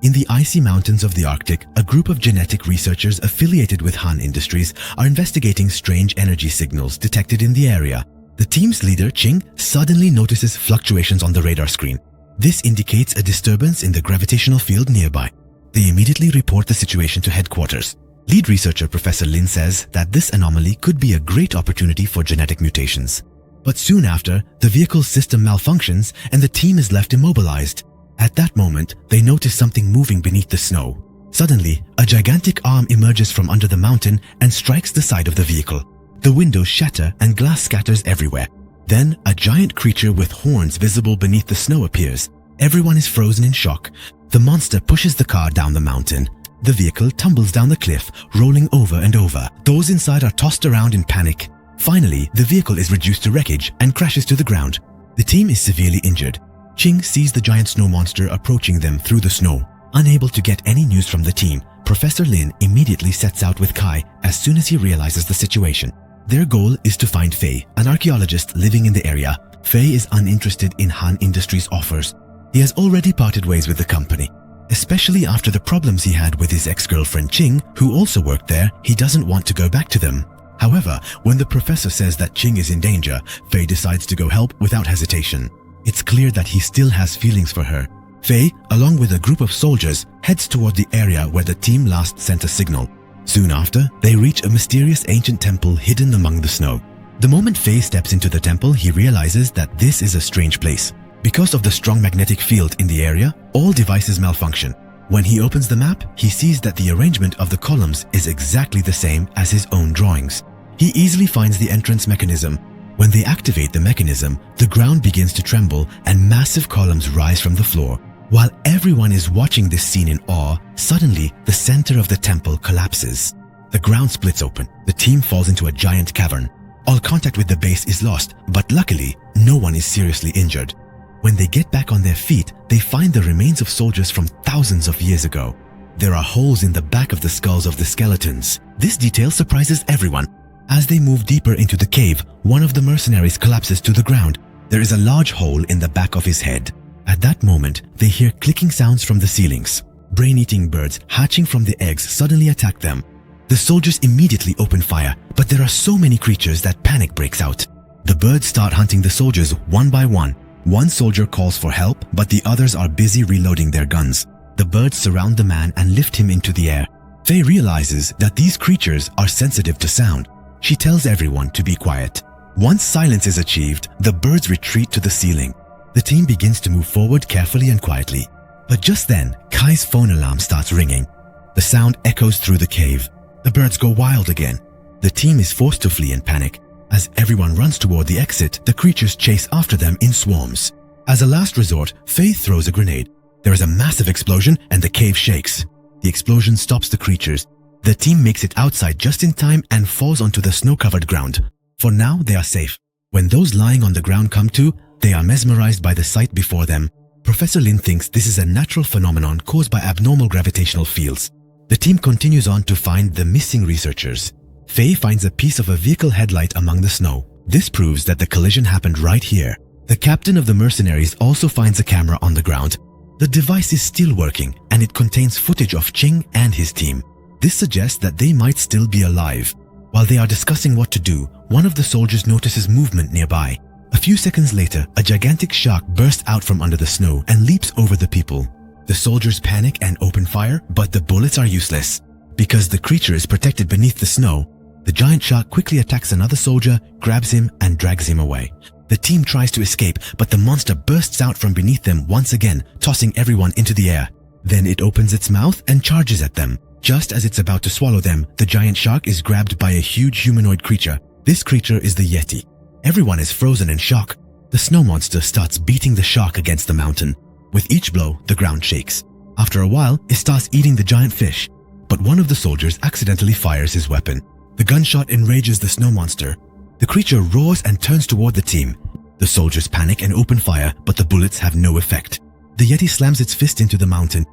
In the icy mountains of the Arctic, a group of genetic researchers affiliated with Han Industries are investigating strange energy signals detected in the area. The team's leader, Qing, suddenly notices fluctuations on the radar screen. This indicates a disturbance in the gravitational field nearby. They immediately report the situation to headquarters. Lead researcher Professor Lin says that this anomaly could be a great opportunity for genetic mutations. But soon after, the vehicle's system malfunctions and the team is left immobilized. At that moment, they notice something moving beneath the snow. Suddenly, a gigantic arm emerges from under the mountain and strikes the side of the vehicle. The windows shatter and glass scatters everywhere. Then, a giant creature with horns visible beneath the snow appears. Everyone is frozen in shock. The monster pushes the car down the mountain. The vehicle tumbles down the cliff, rolling over and over. Those inside are tossed around in panic. Finally, the vehicle is reduced to wreckage and crashes to the ground. The team is severely injured. Qing sees the giant snow monster approaching them through the snow. Unable to get any news from the team, Professor Lin immediately sets out with Kai as soon as he realizes the situation. Their goal is to find Fei, an archaeologist living in the area. Fei is uninterested in Han Industries' offers. He has already parted ways with the company. Especially after the problems he had with his ex-girlfriend Qing, who also worked there, he doesn't want to go back to them. However, when the professor says that Qing is in danger, Fei decides to go help without hesitation. It's clear that he still has feelings for her. Fei, along with a group of soldiers, heads toward the area where the team last sent a signal. Soon after, they reach a mysterious ancient temple hidden among the snow. The moment Fei steps into the temple, he realizes that this is a strange place. Because of the strong magnetic field in the area, all devices malfunction. When he opens the map, he sees that the arrangement of the columns is exactly the same as his own drawings. He easily finds the entrance mechanism. When they activate the mechanism, the ground begins to tremble and massive columns rise from the floor. While everyone is watching this scene in awe, suddenly the center of the temple collapses. The ground splits open. The team falls into a giant cavern. All contact with the base is lost, but luckily, no one is seriously injured. When they get back on their feet, they find the remains of soldiers from thousands of years ago. There are holes in the back of the skulls of the skeletons. This detail surprises everyone. As they move deeper into the cave, one of the mercenaries collapses to the ground. There is a large hole in the back of his head. At that moment, they hear clicking sounds from the ceilings. Brain-eating birds hatching from the eggs suddenly attack them. The soldiers immediately open fire, but there are so many creatures that panic breaks out. The birds start hunting the soldiers one by one. One soldier calls for help, but the others are busy reloading their guns. The birds surround the man and lift him into the air. Fei realizes that these creatures are sensitive to sound. She tells everyone to be quiet. Once silence is achieved, the birds retreat to the ceiling. The team begins to move forward carefully and quietly. But just then, Kai's phone alarm starts ringing. The sound echoes through the cave. The birds go wild again. The team is forced to flee in panic. As everyone runs toward the exit, the creatures chase after them in swarms. As a last resort, Fei throws a grenade. There is a massive explosion and the cave shakes. The explosion stops the creatures. The team makes it outside just in time and falls onto the snow-covered ground. For now, they are safe. When those lying on the ground come to, they are mesmerized by the sight before them. Professor Lin thinks this is a natural phenomenon caused by abnormal gravitational fields. The team continues on to find the missing researchers. Fei finds a piece of a vehicle headlight among the snow. This proves that the collision happened right here. The captain of the mercenaries also finds a camera on the ground. The device is still working, and it contains footage of Qing and his team. This suggests that they might still be alive. While they are discussing what to do, one of the soldiers notices movement nearby. A few seconds later, a gigantic shark bursts out from under the snow and leaps over the people. The soldiers panic and open fire, but the bullets are useless. Because the creature is protected beneath the snow, the giant shark quickly attacks another soldier, grabs him, and drags him away. The team tries to escape, but the monster bursts out from beneath them once again, tossing everyone into the air. Then it opens its mouth and charges at them. Just as it's about to swallow them, the giant shark is grabbed by a huge humanoid creature. This creature is the Yeti. Everyone is frozen in shock. The snow monster starts beating the shark against the mountain. With each blow, the ground shakes. After a while, it starts eating the giant fish. But one of the soldiers accidentally fires his weapon. The gunshot enrages the snow monster. The creature roars and turns toward the team. The soldiers panic and open fire, but the bullets have no effect. The Yeti slams its fist into the mountain.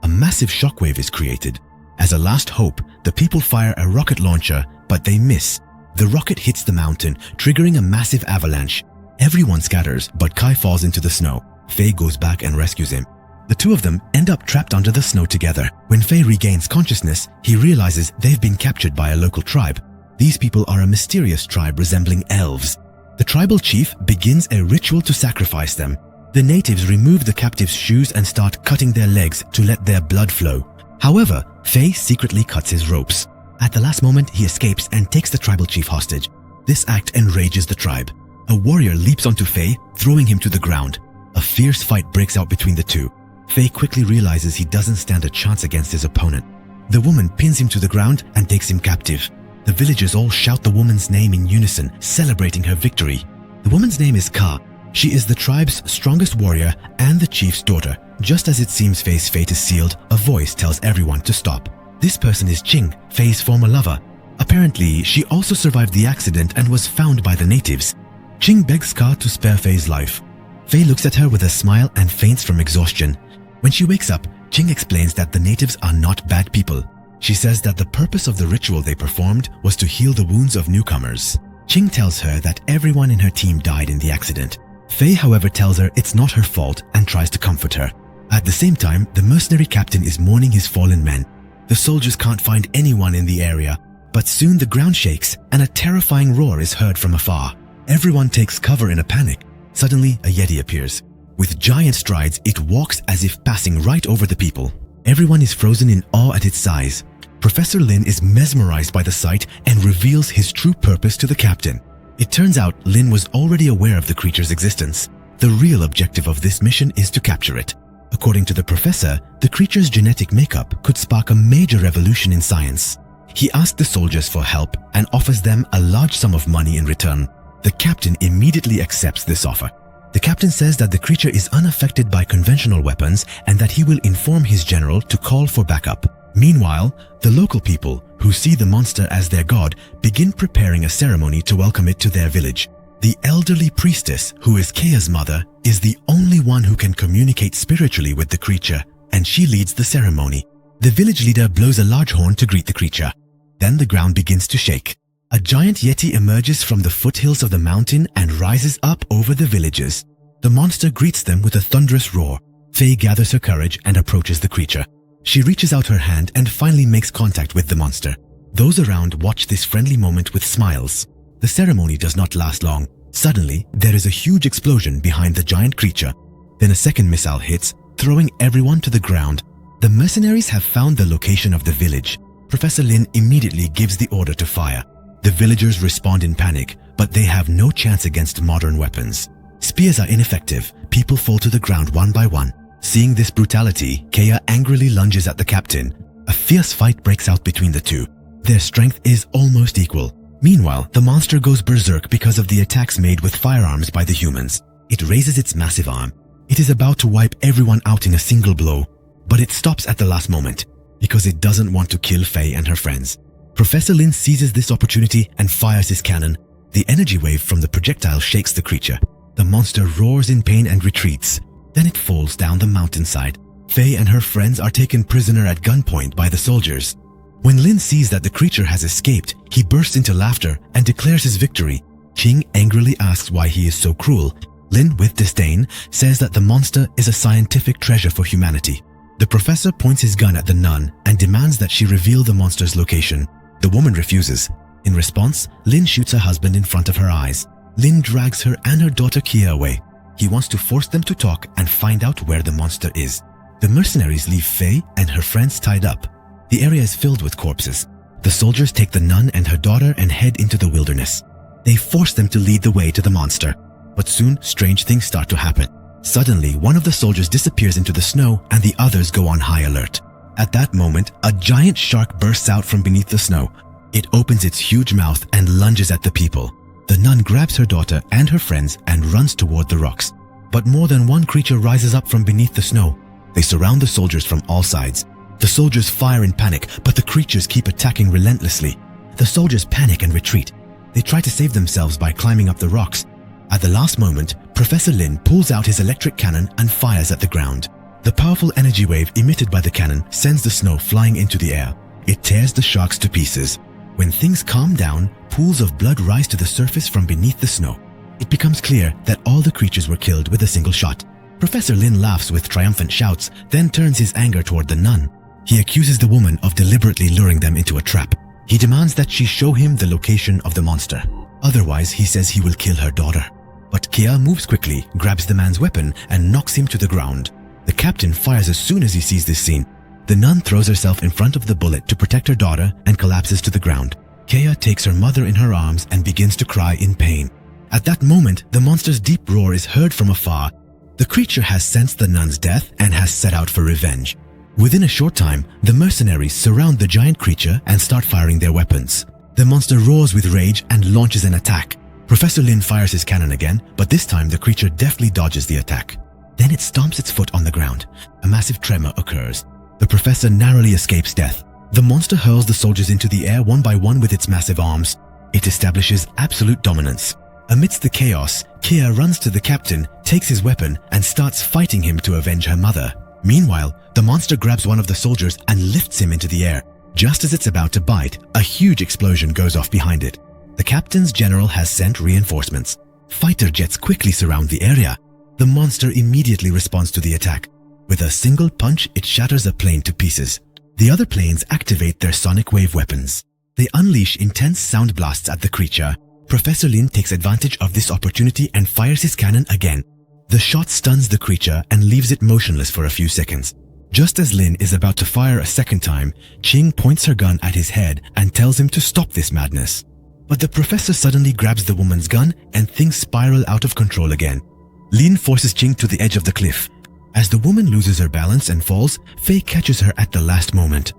A massive shockwave is created. As a last hope, the people fire a rocket launcher, but they miss. The rocket hits the mountain, triggering a massive avalanche. Everyone scatters, but Kai falls into the snow. Fei goes back and rescues him. The two of them end up trapped under the snow together. When Fei regains consciousness, he realizes they've been captured by a local tribe. These people are a mysterious tribe resembling elves. The tribal chief begins a ritual to sacrifice them. The natives remove the captives' shoes and start cutting their legs to let their blood flow. However, Fei secretly cuts his ropes. At the last moment, he escapes and takes the tribal chief hostage. This act enrages the tribe. A warrior leaps onto Fei, throwing him to the ground. A fierce fight breaks out between the two. Fei quickly realizes he doesn't stand a chance against his opponent. The woman pins him to the ground and takes him captive. The villagers all shout the woman's name in unison, celebrating her victory. The woman's name is Ka. She is the tribe's strongest warrior and the chief's daughter. Just as it seems Fei's fate is sealed, a voice tells everyone to stop. This person is Qing, Fei's former lover. Apparently, she also survived the accident and was found by the natives. Qing begs Ka to spare Fei's life. Fei looks at her with a smile and faints from exhaustion. When she wakes up, Qing explains that the natives are not bad people. She says that the purpose of the ritual they performed was to heal the wounds of newcomers. Qing tells her that everyone in her team died in the accident. Fei, however, tells her it's not her fault and tries to comfort her. At the same time, the mercenary captain is mourning his fallen men. The soldiers can't find anyone in the area, but soon the ground shakes and a terrifying roar is heard from afar. Everyone takes cover in a panic. Suddenly, a Yeti appears. With giant strides, it walks as if passing right over the people. Everyone is frozen in awe at its size. Professor Lin is mesmerized by the sight and reveals his true purpose to the captain. It turns out Lin was already aware of the creature's existence. The real objective of this mission is to capture it. According to the professor, the creature's genetic makeup could spark a major revolution in science. He asks the soldiers for help and offers them a large sum of money in return. The captain immediately accepts this offer. The captain says that the creature is unaffected by conventional weapons and that he will inform his general to call for backup. Meanwhile, the local people, who see the monster as their god, begin preparing a ceremony to welcome it to their village. The elderly priestess, who is Kea's mother, is the only one who can communicate spiritually with the creature, and she leads the ceremony. The village leader blows a large horn to greet the creature. Then the ground begins to shake. A giant Yeti emerges from the foothills of the mountain and rises up over the villagers. The monster greets them with a thunderous roar. Fei gathers her courage and approaches the creature. She reaches out her hand and finally makes contact with the monster. Those around watch this friendly moment with smiles. The ceremony does not last long. Suddenly, there is a huge explosion behind the giant creature. Then a second missile hits, throwing everyone to the ground. The mercenaries have found the location of the village. Professor Lin immediately gives the order to fire. The villagers respond in panic, but they have no chance against modern weapons. Spears are ineffective. People fall to the ground one by one. Seeing this brutality, Kea angrily lunges at the captain. A fierce fight breaks out between the two. Their strength is almost equal. Meanwhile, the monster goes berserk because of the attacks made with firearms by the humans. It raises its massive arm. It is about to wipe everyone out in a single blow, but it stops at the last moment because it doesn't want to kill Fei and her friends. Professor Lin seizes this opportunity and fires his cannon. The energy wave from the projectile shakes the creature. The monster roars in pain and retreats. Then it falls down the mountainside. Fei and her friends are taken prisoner at gunpoint by the soldiers. When Lin sees that the creature has escaped, he bursts into laughter and declares his victory. Qing angrily asks why he is so cruel. Lin, with disdain, says that the monster is a scientific treasure for humanity. The professor points his gun at the nun and demands that she reveal the monster's location. The woman refuses. In response, Lin shoots her husband in front of her eyes. Lin drags her and her daughter Kea away. He wants to force them to talk and find out where the monster is. The mercenaries leave Fei and her friends tied up. The area is filled with corpses. The soldiers take the nun and her daughter and head into the wilderness. They force them to lead the way to the monster. But soon, strange things start to happen. Suddenly, one of the soldiers disappears into the snow and the others go on high alert. At that moment, a giant shark bursts out from beneath the snow. It opens its huge mouth and lunges at the people. The nun grabs her daughter and her friends and runs toward the rocks. But more than one creature rises up from beneath the snow. They surround the soldiers from all sides. The soldiers fire in panic, but the creatures keep attacking relentlessly. The soldiers panic and retreat. They try to save themselves by climbing up the rocks. At the last moment, Professor Lin pulls out his electric cannon and fires at the ground. The powerful energy wave emitted by the cannon sends the snow flying into the air. It tears the sharks to pieces. When things calm down, pools of blood rise to the surface from beneath the snow. It becomes clear that all the creatures were killed with a single shot. Professor Lin laughs with triumphant shouts, then turns his anger toward the nun. He accuses the woman of deliberately luring them into a trap. He demands that she show him the location of the monster. Otherwise, he says he will kill her daughter. But Kia moves quickly, grabs the man's weapon, and knocks him to the ground. The captain fires as soon as he sees this scene. The nun throws herself in front of the bullet to protect her daughter and collapses to the ground. Kia takes her mother in her arms and begins to cry in pain. At that moment, the monster's deep roar is heard from afar. The creature has sensed the nun's death and has set out for revenge. Within a short time, the mercenaries surround the giant creature and start firing their weapons. The monster roars with rage and launches an attack. Professor Lin fires his cannon again, but this time the creature deftly dodges the attack. Then it stomps its foot on the ground. A massive tremor occurs. The professor narrowly escapes death. The monster hurls the soldiers into the air one by one with its massive arms. It establishes absolute dominance. Amidst the chaos, Kia runs to the captain, takes his weapon, and starts fighting him to avenge her mother. Meanwhile, the monster grabs one of the soldiers and lifts him into the air. Just as it's about to bite, a huge explosion goes off behind it. The captain's general has sent reinforcements. Fighter jets quickly surround the area. The monster immediately responds to the attack. With a single punch, it shatters a plane to pieces. The other planes activate their sonic wave weapons. They unleash intense sound blasts at the creature. Professor Lin takes advantage of this opportunity and fires his cannon again. The shot stuns the creature and leaves it motionless for a few seconds. Just as Lin is about to fire a second time, Qing points her gun at his head and tells him to stop this madness. But the professor suddenly grabs the woman's gun and things spiral out of control again. Lin forces Qing to the edge of the cliff. As the woman loses her balance and falls, Fei catches her at the last moment.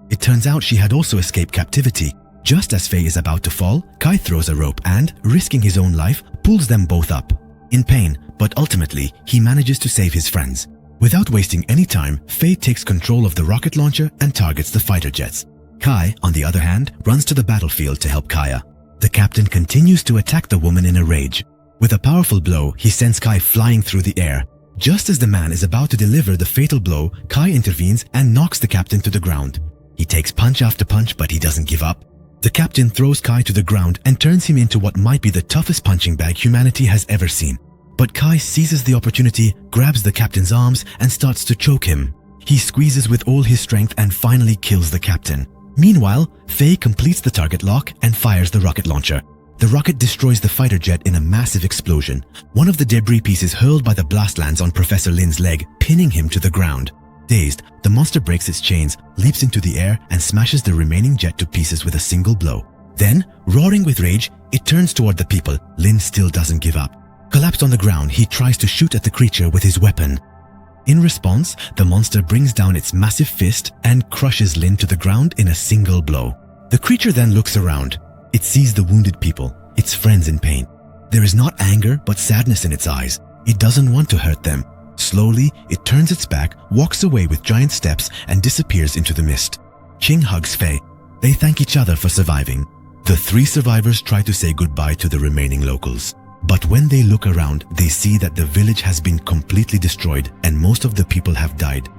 It turns out she had also escaped captivity. Just as Fei is about to fall, Kai throws a rope and, risking his own life, pulls them both up. In pain, but ultimately, he manages to save his friends. Without wasting any time, Fei takes control of the rocket launcher and targets the fighter jets. Kai, on the other hand, runs to the battlefield to help Kaya. The captain continues to attack the woman in a rage. With a powerful blow, he sends Kai flying through the air. Just as the man is about to deliver the fatal blow, Kai intervenes and knocks the captain to the ground. He takes punch after punch, but he doesn't give up. The captain throws Kai to the ground and turns him into what might be the toughest punching bag humanity has ever seen. But Kai seizes the opportunity, grabs the captain's arms, and starts to choke him. He squeezes with all his strength and finally kills the captain. Meanwhile, Fei completes the target lock and fires the rocket launcher. The rocket destroys the fighter jet in a massive explosion. One of the debris pieces hurled by the blast lands on Professor Lin's leg, pinning him to the ground. Dazed, the monster breaks its chains, leaps into the air, and smashes the remaining jet to pieces with a single blow. Then, roaring with rage, it turns toward the people. Lin still doesn't give up. Collapsed on the ground, he tries to shoot at the creature with his weapon. In response, the monster brings down its massive fist and crushes Lin to the ground in a single blow. The creature then looks around. It sees the wounded people, its friends in pain. There is not anger, but sadness in its eyes. It doesn't want to hurt them. Slowly, it turns its back, walks away with giant steps, and disappears into the mist. Qing hugs Fei. They thank each other for surviving. The three survivors try to say goodbye to the remaining locals. But when they look around, they see that the village has been completely destroyed and most of the people have died.